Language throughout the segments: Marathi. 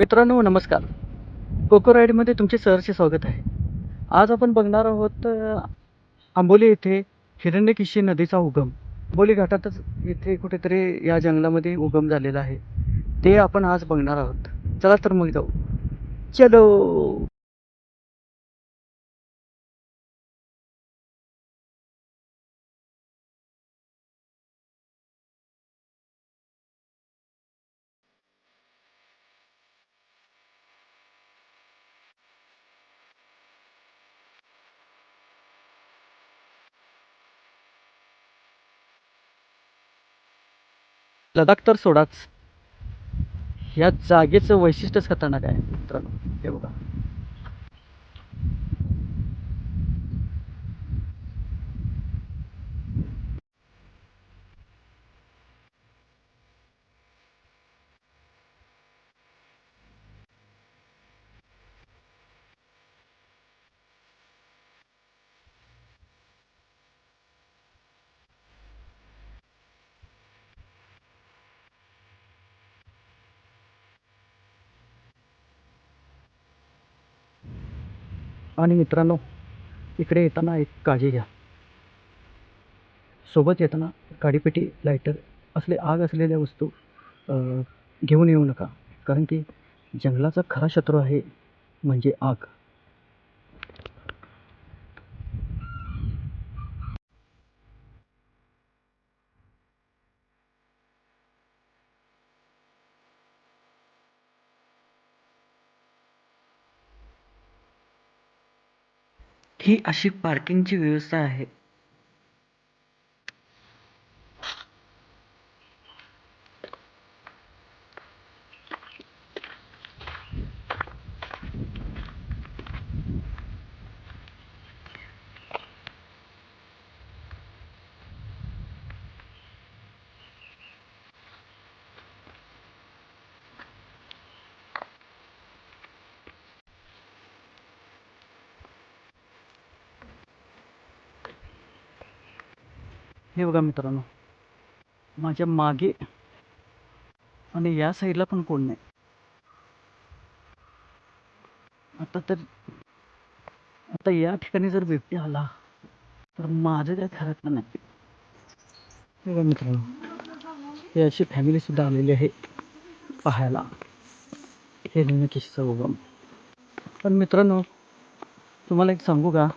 मित्रांनो नमस्कार. कोको राईडमध्ये तुमचे सहर्ष स्वागत आहे. आज आपण बघणार आहोत आंबोली येथे हिरण्यकेशी नदीचा उगम. आंबोली घाटातच इथे कुठेतरी या जंगलामध्ये उगम झालेला आहे. ते आपण आज बघणार आहोत. चला तर मग जाऊ. चलो. लडाख तर सोडाच. या जागेचं वैशिष्ट्यच खतरनाक आहे मित्रांनो. हे बघा. आणि मित्रांनो इकडे येताना एक काळजी घ्या. सोबत येताना काडीपेटी, लायटर असले आग असलेल्या वस्तू घेऊन येऊ नका. कारण की जंगलाचा खरा शत्रू आहे म्हणजे आग. ही अशी पार्किंगची व्यवस्था आहे. हे बघा मित्रांनो, माझ्या मागे आणि या साईडला पण कोण नाही. आता या ठिकाणी जर बिबट्या आला तर माझं काय खरं नाही. हे बघा मित्रांनो, हे अशी फॅमिली सुद्धा आलेली आहे पाहायला हे हिरण्यकेशीचा उगम. पण मित्रांनो तुम्हाला एक सांगू का,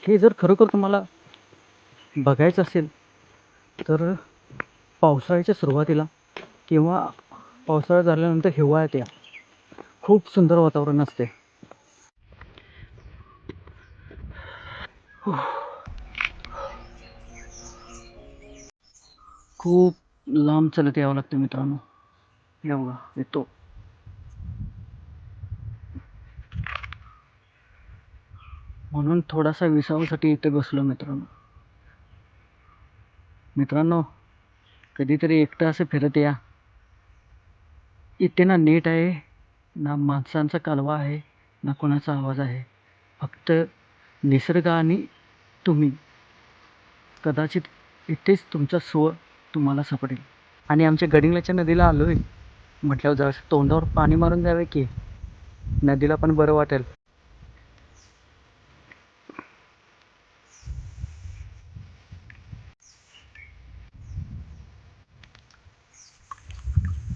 हे जर खरोखर तुम्हाला बघायचं असेल तर पावसाळ्याच्या सुरुवातीला किंवा पावसाळा झाल्यानंतर हिवाळ्यात या. खूप सुंदर वातावरण असते. खूप लांब चालत यावं लागतं मित्रांनो. या बघा येतो. म्हणून थोडासा विसावासाठी इथे बसलो मित्रांनो. मित्रांनो कधीतरी एकटं असं फिरत या. इथे ना नेट आहे, ना माणसांचा कालवा आहे, ना कोणाचा आवाज आहे. फक्त निसर्ग आणि तुम्ही. कदाचित इथेच तुमचा स्वर तुम्हाला सापडेल. आणि आमच्या गडिंगलाच्या नदीला आलोय म्हटल्यावर जरा तोंडावर पाणी मारून जावे की नदीला पण बरं वाटेल.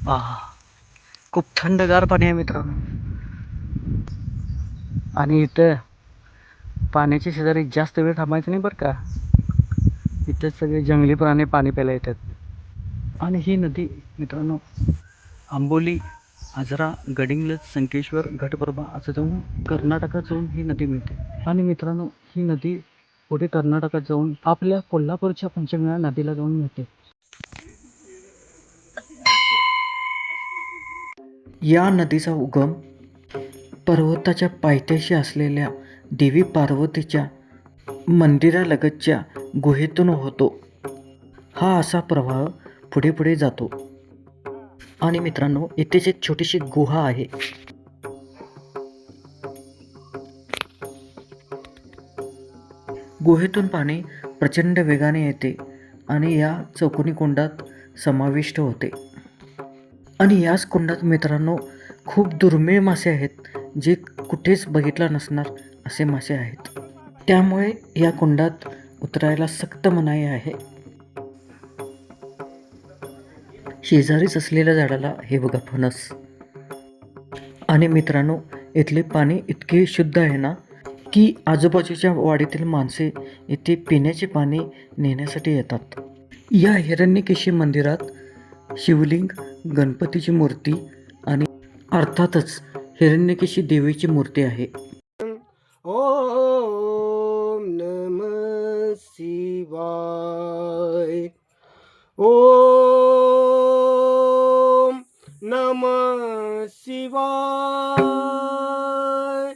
आहा, खूप थंडगार पाणी आहे मित्रांनो. आणि इथं पाण्याच्या शेजारी जास्त वेळ थांबायचं नाही बरं का. इथं सगळे जंगली प्राणी पाणी प्यायला येतात. आणि ही नदी मित्रांनो आंबोली, आजरा, गडिंग्लज, संकेश्वर, घटप्रभा असं जाऊन कर्नाटकात जाऊन ही नदी मिळते. आणि मित्रांनो ही नदी पुढे कर्नाटकात जाऊन आपल्या कोल्हापूरच्या पंचगंगा नदीला जाऊन मिळते. या नदीचा उगम पर्वताच्या पायथ्याशी असलेल्या देवी पार्वतीच्या मंदिरालगतच्या गुहेतून होतो. हा असा प्रवाह पुढे पुढे जातो. आणि मित्रांनो इथेच एक छोटीशी गुहा आहे. गुहेतून पाणी प्रचंड वेगाने येते आणि या चौकोनी कुंडात समाविष्ट होते. आणि याच कुंडात मित्रांनो खूप दुर्मिळ मासे आहेत, जे कुठेच बघितला नसणार असे मासे आहेत. त्यामुळे या कुंडात उतरायला सक्त मनाई आहे. शेजारीच असलेल्या झाडाला हे बघा फणस. आणि मित्रांनो इथले पाणी इतके शुद्ध आहे ना, की आजूबाजूच्या वाडीतील माणसे इथे पिण्याचे पाणी नेण्यासाठी येतात. या हिरण्यकेशी मंदिरात शिवलिंग, गणपतीची मूर्ती आणि अर्थातच हिरण्यकेशी देवीची मूर्ती आहे. ओम नमः शिवाय. ओम नमः शिवाय.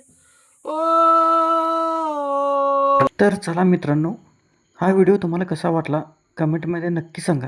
ओम. तर चला मित्रांनो, हा व्हिडिओ तुम्हाला कसा वाटला कमेंटमध्ये नक्की सांगा.